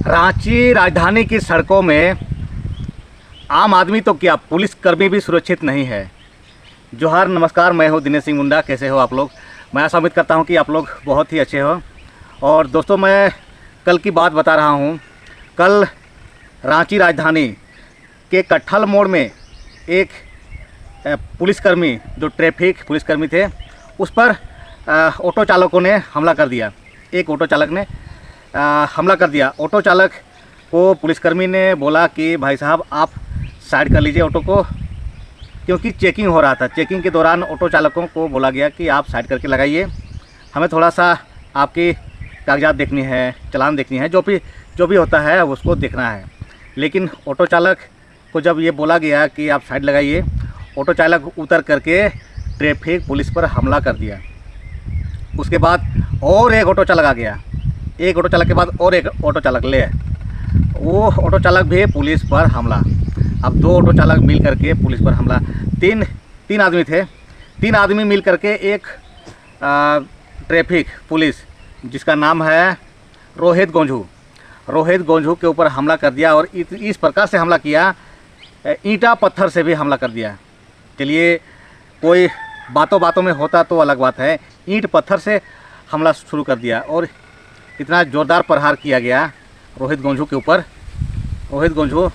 रांची राजधानी की सड़कों में आम आदमी तो क्या, पुलिसकर्मी भी सुरक्षित नहीं है। जोहार, नमस्कार, मैं हूं दिनेश सिंह मुंडा। कैसे हो आप लोग? मैं ऐसा उम्मीद करता हूं कि आप लोग बहुत ही अच्छे हो। और दोस्तों, मैं कल की बात बता रहा हूं। कल रांची राजधानी के कट्ठल मोड़ में एक पुलिसकर्मी, जो ट्रैफिक पुलिसकर्मी थे, उस पर ऑटो चालकों ने हमला कर दिया। एक ऑटो चालक ने हमला कर दिया। ऑटो चालक को पुलिसकर्मी ने बोला कि भाई साहब, आप साइड कर लीजिए ऑटो को, क्योंकि चेकिंग हो रहा था। चेकिंग के दौरान ऑटो चालकों को बोला गया कि आप साइड करके लगाइए, हमें थोड़ा सा आपकी कागजात देखनी है, चालान देखनी है, जो भी होता है उसको देखना है। लेकिन ऑटो चालक को जब ये बोला गया कि आप साइड लगाइए, ऑटो चालक उतर करके ट्रैफिक पुलिस पर हमला कर दिया। उसके बाद और एक ऑटो चालक आ गया। एक ऑटो चालक के बाद और एक ऑटो चालक वो ऑटो चालक भी पुलिस पर हमला। अब दो ऑटो चालक मिल करके पुलिस पर हमला। तीन आदमी थे। तीन आदमी मिल करके एक ट्रैफिक पुलिस, जिसका नाम है रोहित गोंझू के ऊपर हमला कर दिया। और इस प्रकार से हमला किया, ईंटा पत्थर से भी हमला कर दिया। चलिए, कोई बातों में होता तो अलग बात है, ईंट पत्थर से हमला शुरू कर दिया और इतना ज़ोरदार प्रहार किया गया रोहित गोंझू के ऊपर। रोहित गोंझू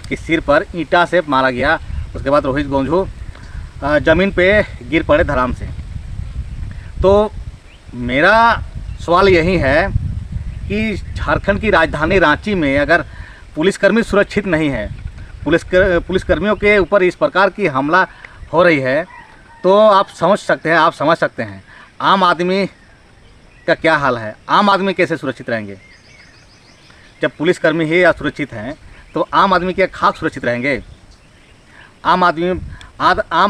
के सिर पर ईंटा से मारा गया। उसके बाद रोहित गोंझू ज़मीन पे गिर पड़े धड़ाम से। तो मेरा सवाल यही है कि झारखंड की राजधानी रांची में अगर पुलिसकर्मी सुरक्षित नहीं है, पुलिसकर्मियों के ऊपर इस प्रकार की हमला हो रही है, तो आप समझ सकते हैं आम आदमी का क्या हाल है। आम आदमी कैसे सुरक्षित रहेंगे? जब पुलिसकर्मी ही असुरक्षित हैं, तो आम आदमी के खाक सुरक्षित रहेंगे? आम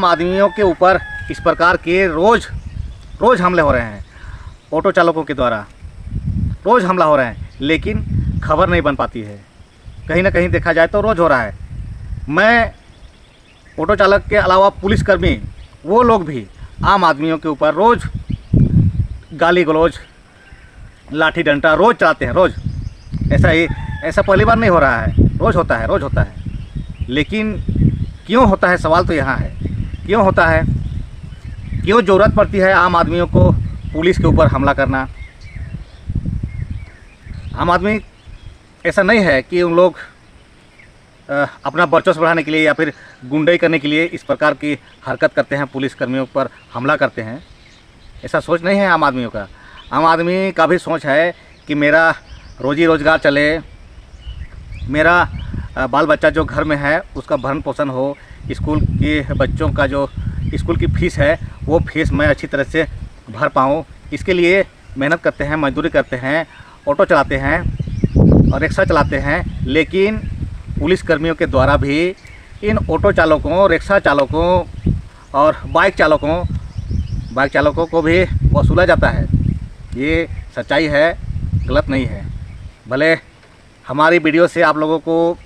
आदमियों के ऊपर इस प्रकार के रोज़ हमले हो रहे हैं। ऑटो चालकों के द्वारा रोज़ हमला हो रहे हैं, लेकिन खबर नहीं बन पाती है। कहीं ना कहीं देखा जाए तो रोज़ हो रहा है। मैं ऑटो चालक के अलावा पुलिसकर्मी, वो लोग भी आम आदमियों के ऊपर रोज़ गाली गलौज, लाठी डंडा रोज़ चलाते हैं। रोज़ ऐसा पहली बार नहीं हो रहा है, रोज़ होता है। लेकिन क्यों होता है? सवाल तो यहाँ है, क्यों होता है? क्यों ज़रूरत पड़ती है आम आदमियों को पुलिस के ऊपर हमला करना? आम आदमी ऐसा नहीं है कि उन लोग अपना वर्चस्व बढ़ाने के लिए या फिर गुंडाई करने के लिए इस प्रकार की हरकत करते हैं, पुलिसकर्मियों पर हमला करते हैं। ऐसा सोच नहीं है आम आदमियों का। आम आदमी का भी सोच है कि मेरा रोजी रोज़गार चले, मेरा बाल बच्चा जो घर में है उसका भरण पोषण हो, स्कूल के बच्चों का जो स्कूल की फ़ीस है वो फ़ीस मैं अच्छी तरह से भर पाऊँ। इसके लिए मेहनत करते हैं, मजदूरी करते हैं, ऑटो चलाते हैं और रिक्शा चलाते हैं। लेकिन पुलिसकर्मियों के द्वारा भी इन ऑटो चालकों, रिक्शा चालकों और बाइक चालकों को भी वसूला जाता है। ये सच्चाई है, गलत नहीं है। भले हमारी वीडियो से आप लोगों को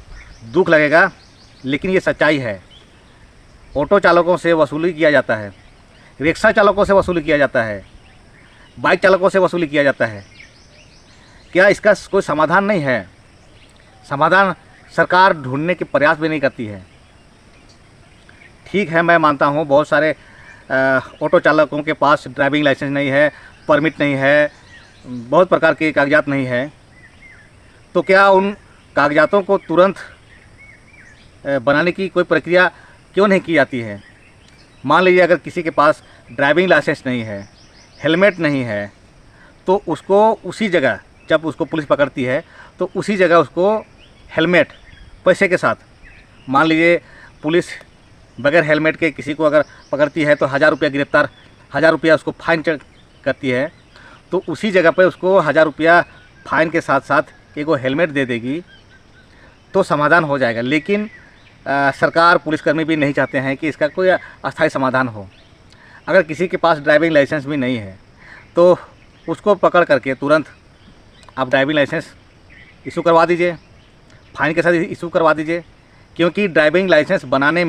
दुख लगेगा, लेकिन ये सच्चाई है। ऑटो चालकों से वसूली किया जाता है, रिक्शा चालकों से वसूली किया जाता है, बाइक चालकों से वसूली किया जाता है। क्या इसका कोई समाधान नहीं है? समाधान सरकार ढूंढने के प्रयास भी नहीं करती है। ठीक है, मैं मानता हूँ बहुत सारे ऑटो चालकों के पास ड्राइविंग लाइसेंस नहीं है, परमिट नहीं है, बहुत प्रकार के कागजात नहीं है। तो क्या उन कागजातों को तुरंत बनाने की कोई प्रक्रिया क्यों नहीं की जाती है? मान लीजिए अगर किसी के पास ड्राइविंग लाइसेंस नहीं है, हेलमेट नहीं है, तो उसको उसी जगह, जब उसको पुलिस पकड़ती है तो उसी जगह उसको हेलमेट पैसे के साथ, मान लीजिए पुलिस बगैर हेलमेट के किसी को अगर पकड़ती है तो 1000 रुपया गिरफ्तार, 1000 रुपया उसको फाइन करती है, तो उसी जगह पे उसको 1000 रुपया फाइन के साथ साथ एक वो हेलमेट दे देगी तो समाधान हो जाएगा। लेकिन सरकार, पुलिसकर्मी भी नहीं चाहते हैं कि इसका कोई अस्थायी समाधान हो। अगर किसी के पास ड्राइविंग लाइसेंस भी नहीं है तो उसको पकड़ करके तुरंत आप ड्राइविंग लाइसेंस इशू करवा दीजिए, फाइन के साथ इशू करवा दीजिए। क्योंकि ड्राइविंग लाइसेंस बनाने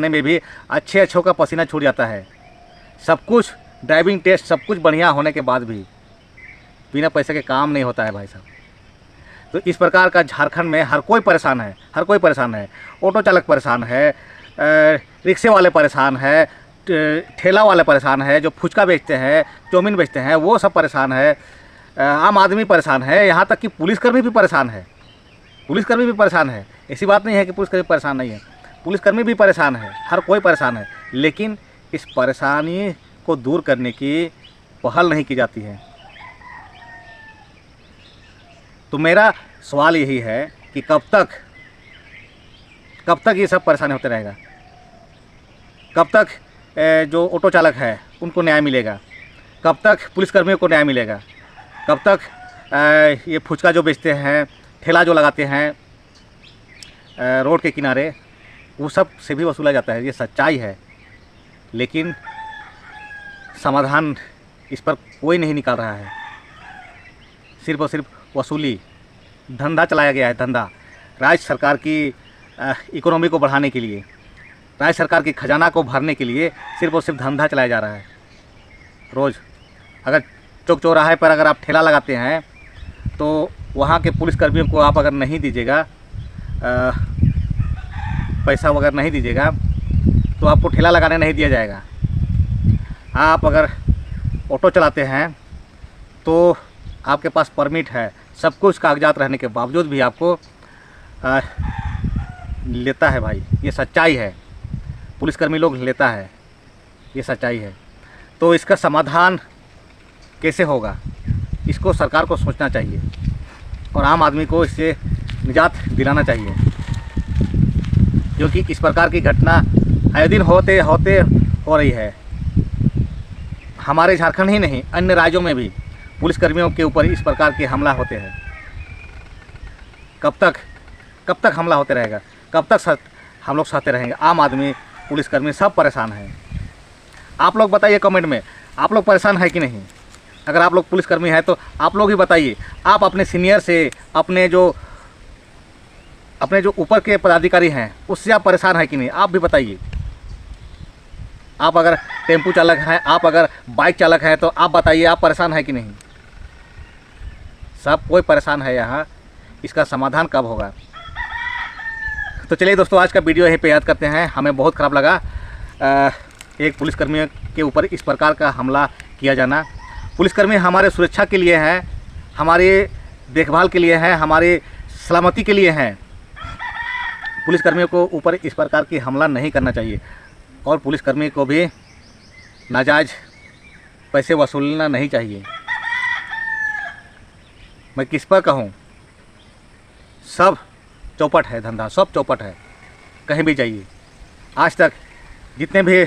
में भी अच्छों का पसीना छूट जाता है। सब कुछ ड्राइविंग टेस्ट सब कुछ बढ़िया होने के बाद भी बिना पैसे के काम नहीं होता है भाई साहब। तो इस प्रकार का झारखंड में हर कोई परेशान है, हर कोई परेशान है। ऑटो चालक परेशान है, रिक्शे वाले परेशान है, ठेला वाले परेशान है, जो फुचका बेचते हैं, चाउमीन बेचते हैं, वो सब परेशान है। आम आदमी परेशान है, यहाँ तक कि पुलिसकर्मी भी परेशान है। पुलिसकर्मी भी परेशान है, ऐसी बात नहीं है कि पुलिसकर्मी परेशान नहीं है, पुलिसकर्मी भी परेशान है, हर कोई परेशान है। लेकिन इस परेशानी को दूर करने की पहल नहीं की जाती है। तो मेरा सवाल यही है कि कब तक ये सब परेशानी होते रहेगा? कब तक जो ऑटो चालक है उनको न्याय मिलेगा? कब तक पुलिसकर्मियों को न्याय मिलेगा? कब तक ये फुचका जो बेचते हैं, ठेला जो लगाते हैं रोड के किनारे, वो सब से भी वसूला जाता है? ये सच्चाई है, लेकिन समाधान इस पर कोई नहीं निकाल रहा है। सिर्फ और सिर्फ वसूली, धंधा चलाया गया है, धंधा। राज्य सरकार की इकोनॉमी को बढ़ाने के लिए, राज्य सरकार की खजाना को भरने के लिए सिर्फ और सिर्फ धंधा चलाया जा रहा है। रोज़ अगर चौक चौराहे पर अगर आप ठेला लगाते हैं तो वहाँ के पुलिसकर्मियों को आप अगर नहीं दीजिएगा, पैसा वगैरह नहीं दीजिएगा, तो आपको ठेला लगाने नहीं दिया जाएगा। आप अगर ऑटो चलाते हैं तो आपके पास परमिट है, सब कुछ कागजात रहने के बावजूद भी आपको लेता है भाई। ये सच्चाई है, पुलिसकर्मी लोग लेता है, ये सच्चाई है। तो इसका समाधान कैसे होगा, इसको सरकार को सोचना चाहिए और आम आदमी को इससे निजात दिलाना चाहिए, क्योंकि इस प्रकार की घटना आए दिन होते हो रही है। हमारे झारखंड ही नहीं, अन्य राज्यों में भी पुलिसकर्मियों के ऊपर इस प्रकार के हमला होते हैं। कब तक हमला होते रहेगा? कब तक हम लोग सहते रहेंगे? आम आदमी, पुलिसकर्मी सब परेशान हैं। आप लोग बताइए कमेंट में, आप लोग परेशान है कि नहीं? अगर आप लोग पुलिसकर्मी हैं तो आप लोग ही बताइए। आप अपने सीनियर से, अपने जो ऊपर के पदाधिकारी हैं उससे आप परेशान है कि नहीं? आप भी बताइए। आप अगर टेम्पू चालक हैं, आप अगर बाइक चालक हैं, तो आप बताइए आप परेशान है कि नहीं? सब कोई परेशान है यहाँ। इसका समाधान कब होगा? तो चलिए दोस्तों, आज का वीडियो यहीं पे याद करते हैं। हमें बहुत ख़राब लगा एक पुलिसकर्मी के ऊपर इस प्रकार का हमला किया जाना। पुलिसकर्मी हमारे सुरक्षा के लिए हैं, हमारे देखभाल के लिए हैं, हमारे सलामती के लिए हैं। पुलिसकर्मियों को ऊपर इस प्रकार की हमला नहीं करना चाहिए और पुलिसकर्मी को भी नाजायज़ पैसे वसूलना नहीं चाहिए। मैं किस पर कहूँ? सब चौपट है, धंधा सब चौपट है। कहीं भी जाइए, आज तक जितने भी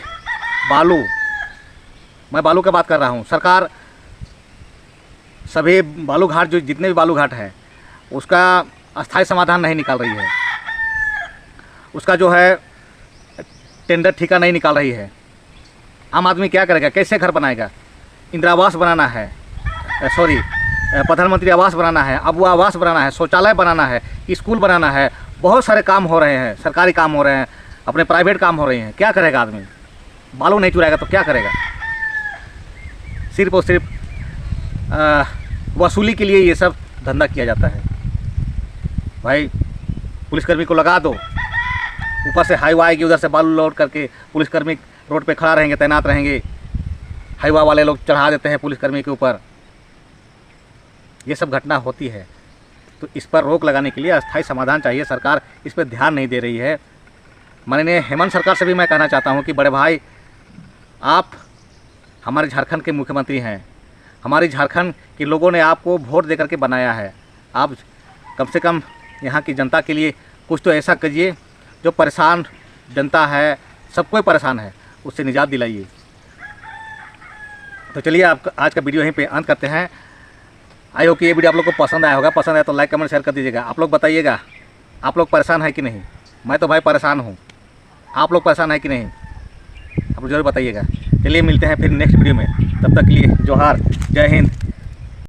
मैं बालू की बात कर रहा हूँ, सरकार सभी बालू घाट, जो जितने भी बालू घाट हैं, उसका अस्थायी समाधान नहीं निकाल रही है। उसका जो है टेंडर ठेका नहीं निकाल रही है। आम आदमी क्या करेगा? कैसे घर बनाएगा? इंदिरा आवास बनाना है, प्रधानमंत्री आवास बनाना है, अब आवास बनाना है, शौचालय बनाना है, स्कूल बनाना है, बहुत सारे काम हो रहे हैं, सरकारी काम हो रहे हैं, अपने प्राइवेट काम हो रहे हैं। क्या करेगा आदमी? बालू नहीं चुराएगा तो क्या करेगा? सिर्फ और सिर्फ वसूली के लिए ये सब धंधा किया जाता है। भाई पुलिसकर्मी को लगा दो, ऊपर से हाईवा आएगी, उधर से बालू लोड करके पुलिसकर्मी रोड पे खड़ा रहेंगे, तैनात रहेंगे। हाईवा वाले लोग चढ़ा देते हैं पुलिसकर्मी के ऊपर। ये सब घटना होती है। तो इस पर रोक लगाने के लिए अस्थायी समाधान चाहिए। सरकार इस पर ध्यान नहीं दे रही है। माननीय हेमंत सरकार से भी मैं कहना चाहता हूँ कि बड़े भाई, आप हमारे झारखंड के मुख्यमंत्री हैं, हमारे झारखंड के लोगों ने आपको वोट दे करके बनाया है। आप कम से कम यहाँ की जनता के लिए कुछ तो ऐसा करिए जो परेशान जनता है, सब कोई परेशान है, उससे निजात दिलाइए। तो चलिए आप आज का वीडियो यहीं पे अंत करते हैं। आई होप कि ये वीडियो आप लोग को पसंद आया होगा। पसंद आया तो लाइक कमेंट शेयर कर दीजिएगा। आप लोग बताइएगा, आप लोग परेशान है कि नहीं? मैं तो भाई परेशान हूँ। आप लोग परेशान है कि नहीं? आप लोग जरूर बताइएगा। चलिए मिलते हैं फिर नेक्स्ट वीडियो में। तब तक के लिए जोहार, जय हिंद।